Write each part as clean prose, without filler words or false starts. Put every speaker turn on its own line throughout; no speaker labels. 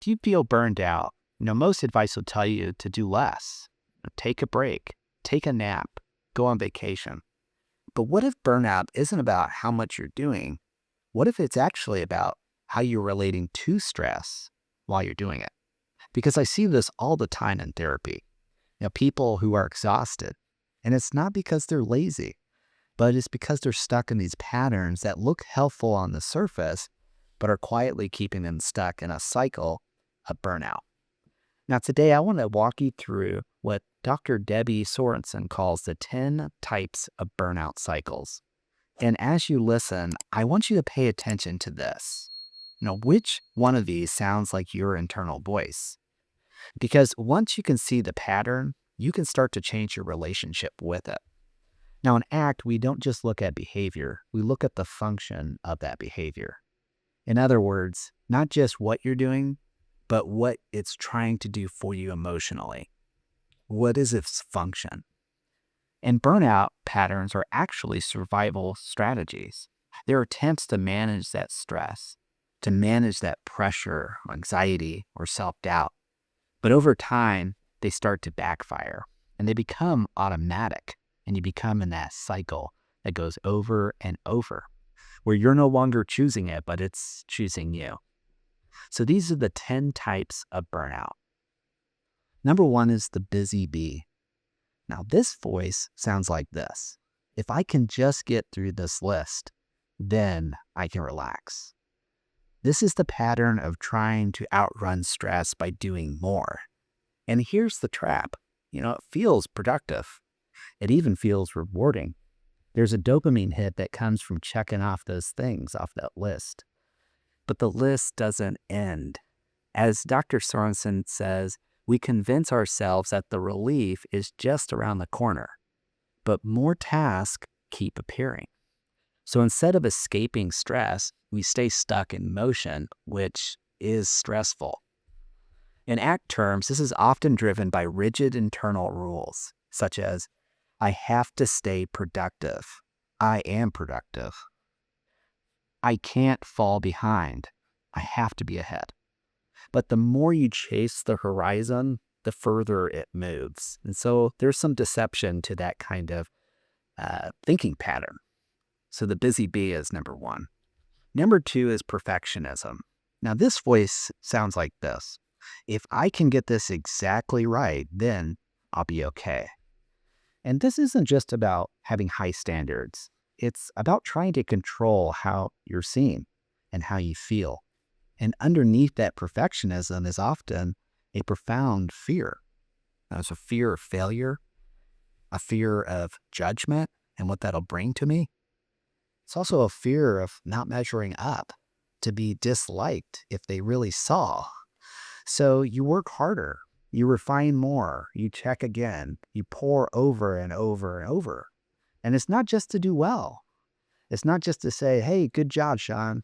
If you feel burned out, most advice will tell you to do less. Take a break, take a nap, go on vacation. But what if burnout isn't about how much you're doing? What if it's actually about how you're relating to stress while you're doing it? Because I see this all the time in therapy. People who are exhausted, and it's not because they're lazy, but it's because they're stuck in these patterns that look helpful on the surface, but are quietly keeping them stuck in a cycle of burnout. Now, today I want to walk you through what Dr. Debbie Sorensen calls the 10 types of burnout cycles. And as you listen, I want you to pay attention to this. Which one of these sounds like your internal voice? Because once you can see the pattern, you can start to change your relationship with it. Now, in ACT, we don't just look at behavior, we look at the function of that behavior. In other words, not just what you're doing, but what it's trying to do for you emotionally. What is its function? And burnout patterns are actually survival strategies. They're attempts to manage that stress, to manage that pressure, anxiety, or self-doubt. But over time, they start to backfire and they become automatic, and you become in that cycle that goes over and over, where you're no longer choosing it, but it's choosing you. So these are the 10 types of burnout. Number 1 is the busy bee. Now this voice sounds like this. If I can just get through this list, then I can relax. This is the pattern of trying to outrun stress by doing more. And here's the trap. It feels productive. It even feels rewarding. There's a dopamine hit that comes from checking off those things off that list. But the list doesn't end. As Dr. Sorensen says, we convince ourselves that the relief is just around the corner, but more tasks keep appearing. So instead of escaping stress, we stay stuck in motion, which is stressful. In ACT terms, this is often driven by rigid internal rules, such as, I have to stay productive. I am productive. I can't fall behind. I have to be ahead. But the more you chase the horizon, the further it moves. And so there's some deception to that kind of thinking pattern. So the busy bee is number 1. Number 2 is perfectionism. Now this voice sounds like this. If I can get this exactly right, then I'll be okay. And this isn't just about having high standards. It's about trying to control how you're seen and how you feel. And underneath that perfectionism is often a profound fear. There's a fear of failure, a fear of judgment and what that'll bring to me. It's also a fear of not measuring up, to be disliked if they really saw. So you work harder, you refine more, you check again, you pour over and over and over. And it's not just to do well. It's not just to say, hey, good job, Sean,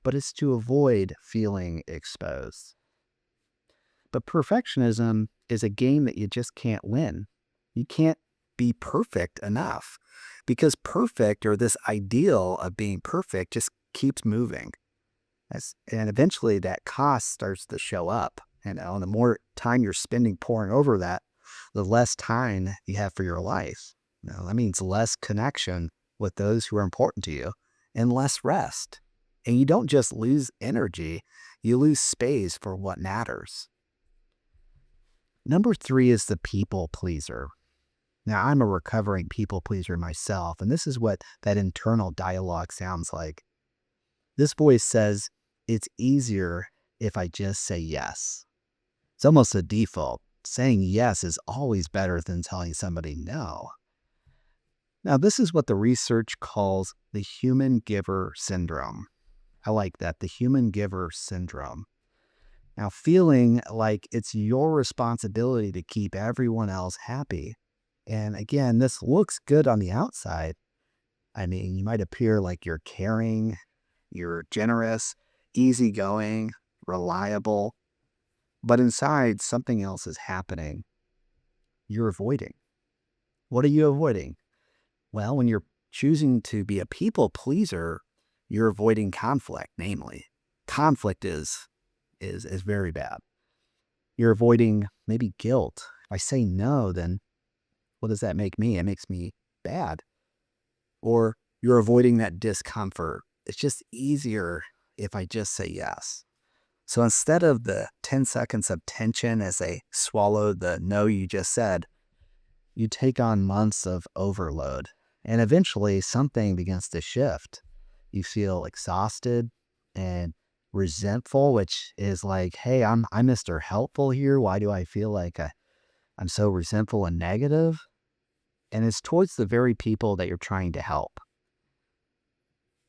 but it's to avoid feeling exposed. But perfectionism is a game that you just can't win. You can't be perfect enough, because perfect, or this ideal of being perfect, just keeps moving. And eventually that cost starts to show up. And the more time you're spending pouring over that, the less time you have for your life. That means less connection with those who are important to you and less rest. And you don't just lose energy, you lose space for what matters. Number 3 is the people pleaser. Now, I'm a recovering people pleaser myself, and this is what that internal dialogue sounds like. This voice says, it's easier if I just say yes. It's almost a default. Saying yes is always better than telling somebody no. Now, this is what the research calls the human giver syndrome. I like that, the human giver syndrome. Now, feeling like it's your responsibility to keep everyone else happy. And again, this looks good on the outside. I mean, you might appear like you're caring, you're generous, easygoing, reliable, but inside something else is happening. You're avoiding. What are you avoiding? Well, when you're choosing to be a people pleaser, you're avoiding conflict, namely. Conflict is is very bad. You're avoiding maybe guilt. If I say no, then what does that make me? It makes me bad. Or you're avoiding that discomfort. It's just easier if I just say yes. So instead of the 10 seconds of tension as they swallow the no you just said, you take on months of overload. And eventually something begins to shift. You feel exhausted and resentful, which is like, hey, I'm Mr. Helpful here. Why do I feel like I'm so resentful and negative? And it's towards the very people that you're trying to help.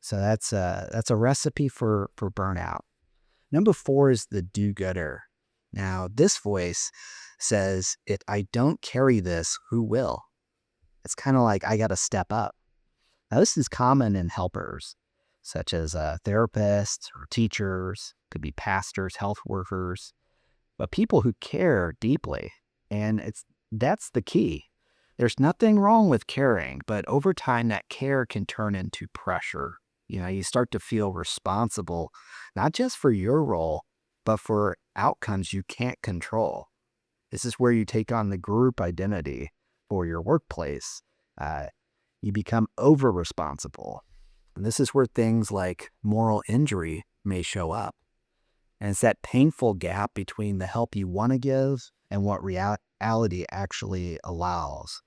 So that's a recipe for burnout. Number 4 is the do-gooder. Now, this voice says, if I don't carry this, who will? It's kind of like I got to step up. Now, this is common in helpers, such as therapists or teachers, could be pastors, health workers, but people who care deeply. And that's the key. There's nothing wrong with caring, but over time, that care can turn into pressure. You start to feel responsible, not just for your role, but for outcomes you can't control. This is where you take on the group identity for your workplace. You become over responsible. And this is where things like moral injury may show up. And it's that painful gap between the help you want to give and what reality actually allows.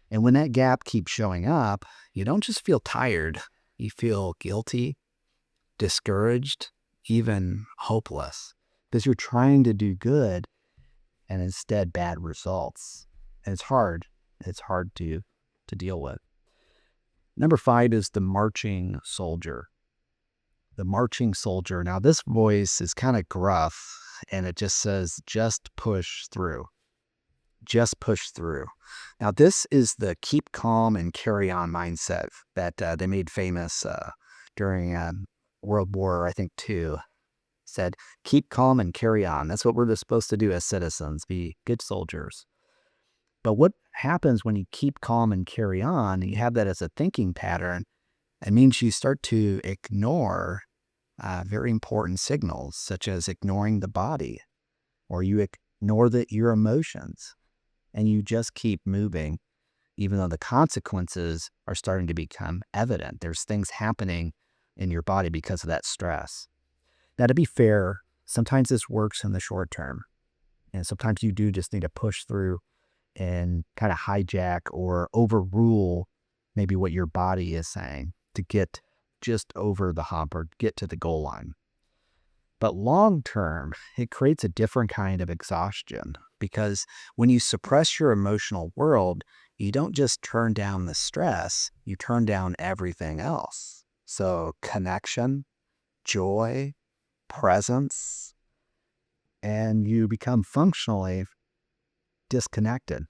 And when that gap keeps showing up, you don't just feel tired, you feel guilty, discouraged, even hopeless, because you're trying to do good and instead bad results. And it's hard. It's hard to deal with. Number 5 is the marching soldier. The marching soldier. Now, this voice is kind of gruff, and it just says, just push through. Just push through. Now, this is the keep calm and carry on mindset that they made famous during World War, I think, II. Said, keep calm and carry on. That's what we're supposed to do as citizens, be good soldiers. But what happens when you keep calm and carry on, you have that as a thinking pattern, it means you start to ignore very important signals, such as ignoring the body, or you ignore your emotions, and you just keep moving, even though the consequences are starting to become evident. There's things happening in your body because of that stress. Now, to be fair, sometimes this works in the short term, and sometimes you do just need to push through and kind of hijack or overrule maybe what your body is saying to get just over the hump or get to the goal line. But long term, it creates a different kind of exhaustion, because when you suppress your emotional world, you don't just turn down the stress, you turn down everything else. So connection, joy, presence, and you become functionally disconnected.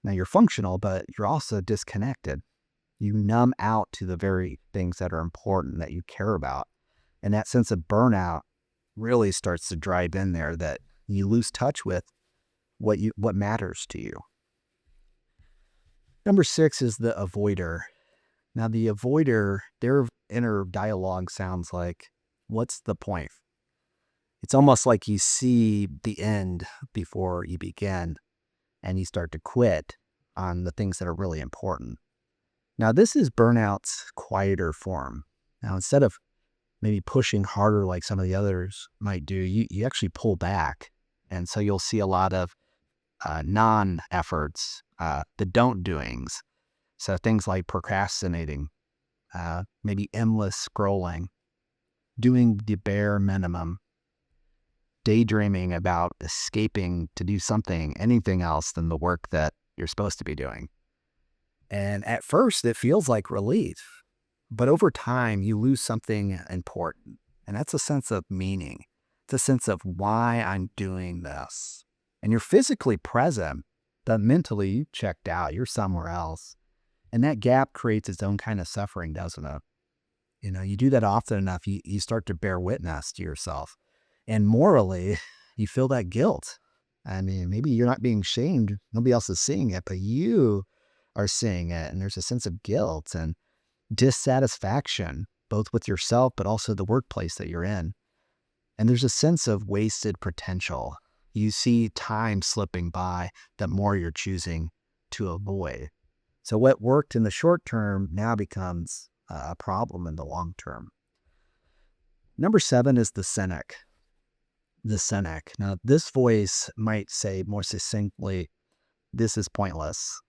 Now, you're functional, but you're also disconnected. You numb out to the very things that are important that you care about. And that sense of burnout really starts to drive in there, that you lose touch with what matters to you. Number 6 is the avoider. Now, the avoider, their inner dialogue sounds like, what's the point? It's almost like you see the end before you begin, and you start to quit on the things that are really important. Now, this is burnout's quieter form. Now, instead of maybe pushing harder like some of the others might do, you actually pull back. And so you'll see a lot of non-efforts, the don't doings. So things like procrastinating, maybe endless scrolling, doing the bare minimum, daydreaming about escaping to do anything else than the work that you're supposed to be doing. And at first, it feels like relief. But over time, you lose something important. And that's a sense of meaning. It's a sense of why I'm doing this. And you're physically present, but mentally you checked out. You're somewhere else. And that gap creates its own kind of suffering, doesn't it? You do that often enough, you start to bear witness to yourself. And morally, you feel that guilt. I mean, maybe you're not being shamed. Nobody else is seeing it, but you are seeing it. And there's a sense of guilt and dissatisfaction, both with yourself, but also the workplace that you're in. And there's a sense of wasted potential. You see time slipping by the more you're choosing to avoid. So what worked in the short term now becomes a problem in the long term. Number 7 is the cynic. The cynic. Now, this voice might say more succinctly, this is pointless.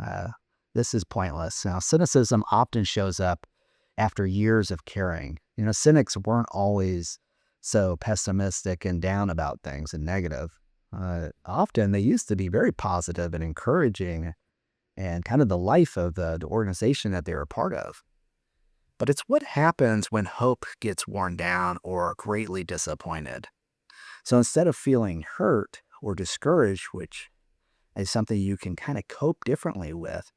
Uh, this is pointless. Now, cynicism often shows up after years of caring. Cynics weren't always so pessimistic and down about things and negative. Often they used to be very positive and encouraging and kind of the life of the organization that they were a part of. But it's what happens when hope gets worn down or greatly disappointed. So instead of feeling hurt or discouraged, which is something you can kind of cope differently with,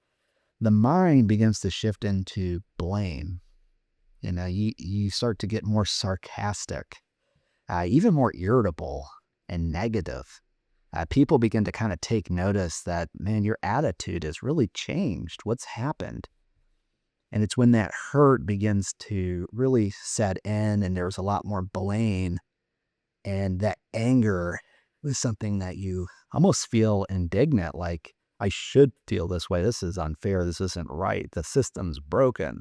the mind begins to shift into blame. You start to get more sarcastic, even more irritable and negative. People begin to kind of take notice that, man, your attitude has really changed. What's happened? And it's when that hurt begins to really set in and there's a lot more blame, and that anger is something that you almost feel indignant, like, I should feel this way. This is unfair. This isn't right. The system's broken.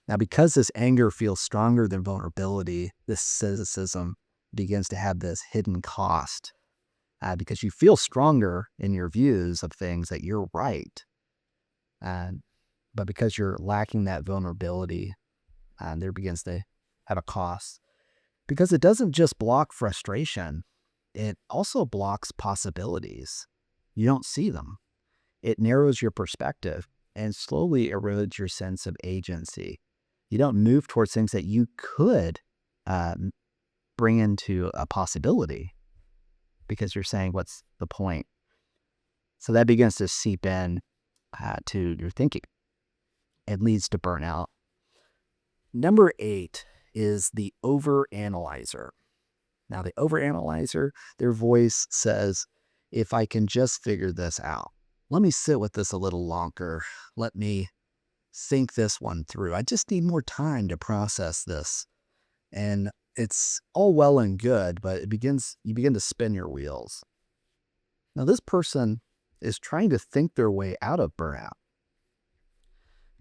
Now, because this anger feels stronger than vulnerability, this cynicism begins to have this hidden cost, because you feel stronger in your views of things that you're right. But because you're lacking that vulnerability, there begins to have a cost. Because it doesn't just block frustration, it also blocks possibilities. You don't see them. It narrows your perspective and slowly erodes your sense of agency. You don't move towards things that you could bring into a possibility because you're saying, what's the point? So that begins to seep in to your thinking. It leads to burnout. Number 8 is the overanalyzer. Now, the overanalyzer, their voice says, if I can just figure this out, let me sit with this a little longer. Let me think this one through. I just need more time to process this. And it's all well and good, but you begin to spin your wheels. Now, this person is trying to think their way out of burnout.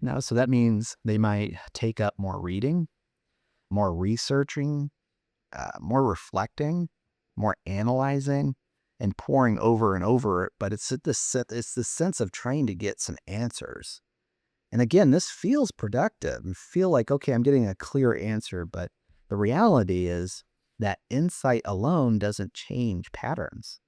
Now, so that means they might take up more reading, more researching, more reflecting, more analyzing, and poring over and over it. But it's this sense of trying to get some answers. And again, this feels productive and feel like, okay, I'm getting a clear answer. But the reality is that insight alone doesn't change patterns.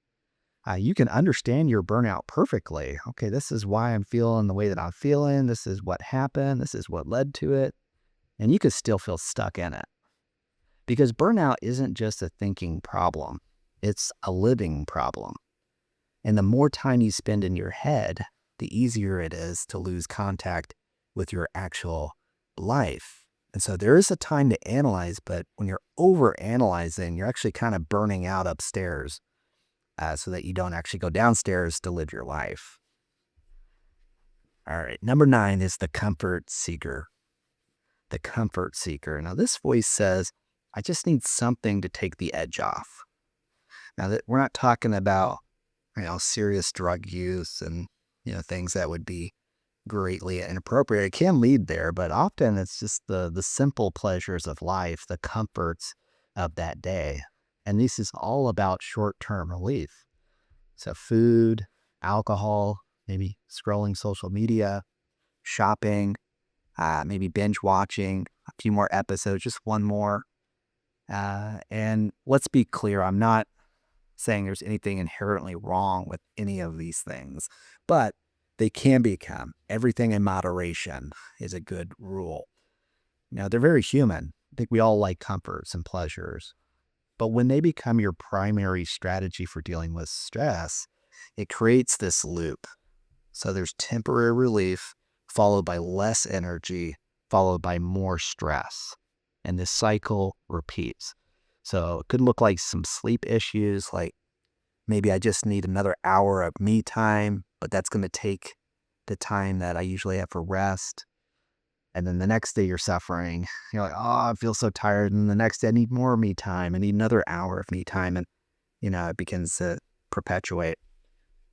You can understand your burnout perfectly. Okay, this is why I'm feeling the way that I'm feeling. This is what happened. This is what led to it. And you could still feel stuck in it. Because burnout isn't just a thinking problem. It's a living problem. And the more time you spend in your head, the easier it is to lose contact with your actual life. And so there is a time to analyze, but when you're over analyzing, you're actually kind of burning out upstairs. So that you don't actually go downstairs to live your life. All right, number 9 is the comfort seeker. The comfort seeker. Now, this voice says, I just need something to take the edge off. Now, that we're not talking about, serious drug use and, things that would be greatly inappropriate. It can lead there, but often it's just the simple pleasures of life, the comforts of that day. And this is all about short-term relief. So food, alcohol, maybe scrolling social media, shopping, maybe binge watching a few more episodes, just one more. And let's be clear, I'm not saying there's anything inherently wrong with any of these things, but they can become. Everything in moderation is a good rule. They're very human. I think we all like comforts and pleasures. But when they become your primary strategy for dealing with stress, it creates this loop. So there's temporary relief, followed by less energy, followed by more stress. And this cycle repeats. So it could look like some sleep issues, like maybe I just need another hour of me time, but that's going to take the time that I usually have for rest. And then the next day you're suffering. You're like, oh, I feel so tired. And the next day I need more me time. I need another hour of me time. And, it begins to perpetuate.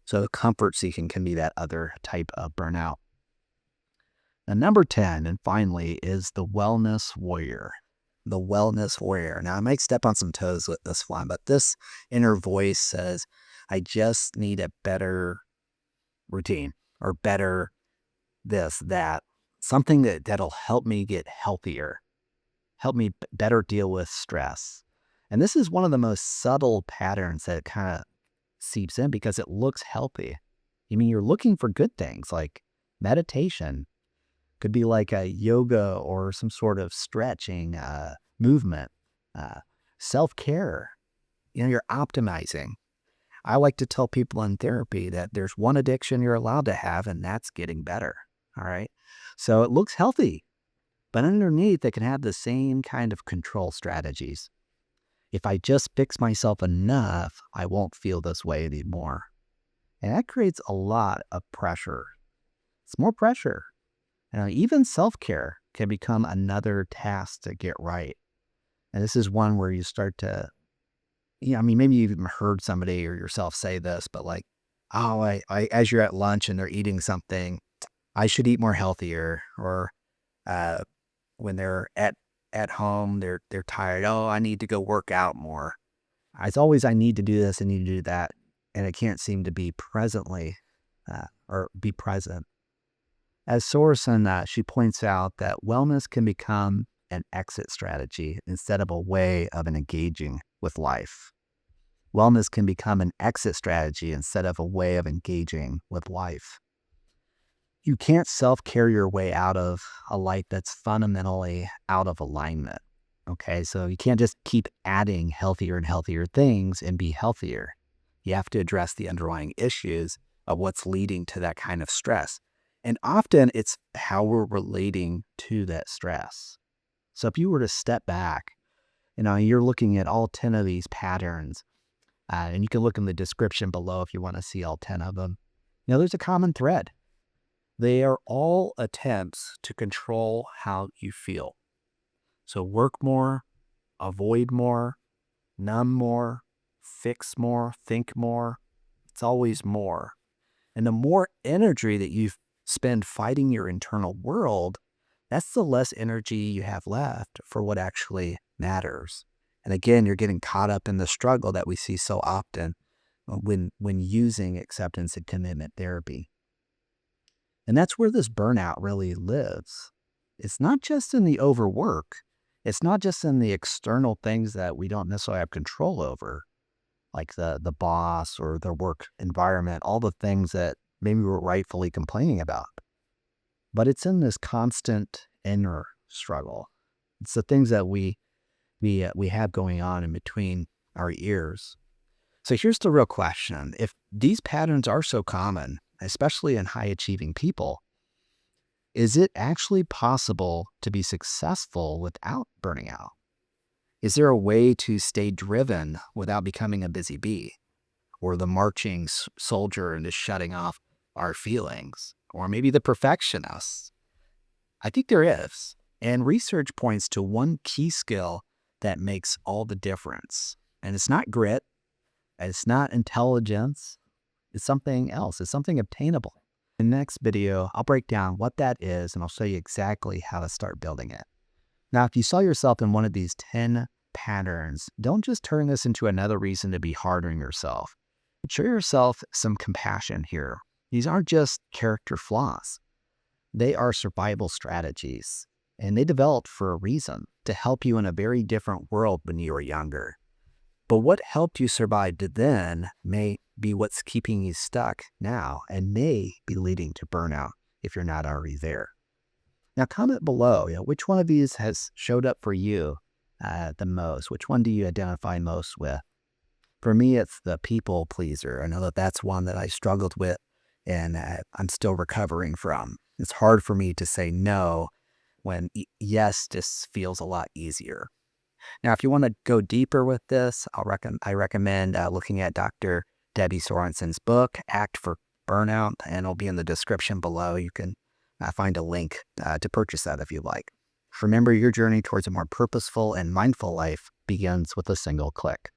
So comfort seeking can be that other type of burnout. Now, number 10, and finally, is the wellness warrior. The wellness warrior. Now, I might step on some toes with this one, but this inner voice says, I just need a better routine or better this, that, something that'll help me get healthier, help me better deal with stress. And this is one of the most subtle patterns that kind of seeps in because it looks healthy. I mean, you're looking for good things like meditation, could be like a yoga or some sort of stretching movement, self-care. You're optimizing. I like to tell people in therapy that there's one addiction you're allowed to have, and that's getting better. All right. So it looks healthy, but underneath it can have the same kind of control strategies. If I just fix myself enough, I won't feel this way anymore. And that creates a lot of pressure. It's more pressure. Even self-care can become another task to get right. And this is one where you start to, maybe you've even heard somebody or yourself say this, but like, oh, as you're at lunch and they're eating something, I should eat more healthier. Or when they're at home, they're tired. Oh, I need to go work out more. It's always, I need to do this, I need to do that. And it can't seem to be presently or be present. As Sorensen, she points out that wellness can become an exit strategy instead of a way of engaging with life. Wellness can become an exit strategy instead of a way of engaging with life. You can't self-care your way out of a life that's fundamentally out of alignment. Okay, so you can't just keep adding healthier and healthier things and be healthier. You have to address the underlying issues of what's leading to that kind of stress. And often it's how we're relating to that stress. So if you were to step back, you're looking at all 10 of these patterns, and you can look in the description below if you want to see all 10 of them. There's a common thread. They are all attempts to control how you feel. So work more, avoid more, numb more, fix more, think more. It's always more. And the more energy that you spend fighting your internal world, that's the less energy you have left for what actually matters. And again, you're getting caught up in the struggle that we see so often when using acceptance and commitment therapy. And that's where this burnout really lives. It's not just in the overwork. It's not just in the external things that we don't necessarily have control over, like the boss or the work environment, all the things that maybe we're rightfully complaining about. But it's in this constant inner struggle. It's the things that we have going on in between our ears. So here's the real question. If these patterns are so common, especially in high-achieving people, is it actually possible to be successful without burning out? Is there a way to stay driven without becoming a busy bee or the marching soldier and just shutting off our feelings, or maybe the perfectionist? I think there is. And research points to one key skill that makes all the difference. And it's not grit. It's not intelligence. It's something else. It's something obtainable. In the next video, I'll break down what that is, and I'll show you exactly how to start building it. Now, if you saw yourself in one of these 10 patterns, don't just turn this into another reason to be hard on yourself. Show yourself some compassion here. These aren't just character flaws. They are survival strategies, and they developed for a reason, to help you in a very different world when you were younger. But what helped you survive then may be what's keeping you stuck now and may be leading to burnout if you're not already there. Now, comment below, which one of these has showed up for you the most? Which one do you identify most with? For me, it's the people pleaser. I know that that's one that I struggled with and I'm still recovering from. It's hard for me to say no when yes just feels a lot easier. Now, if you want to go deeper with this, I recommend looking at Dr. Debbie Sorensen's book, Act for Burnout, and it'll be in the description below. You can find a link to purchase that if you'd like. Remember, your journey towards a more purposeful and mindful life begins with a single click.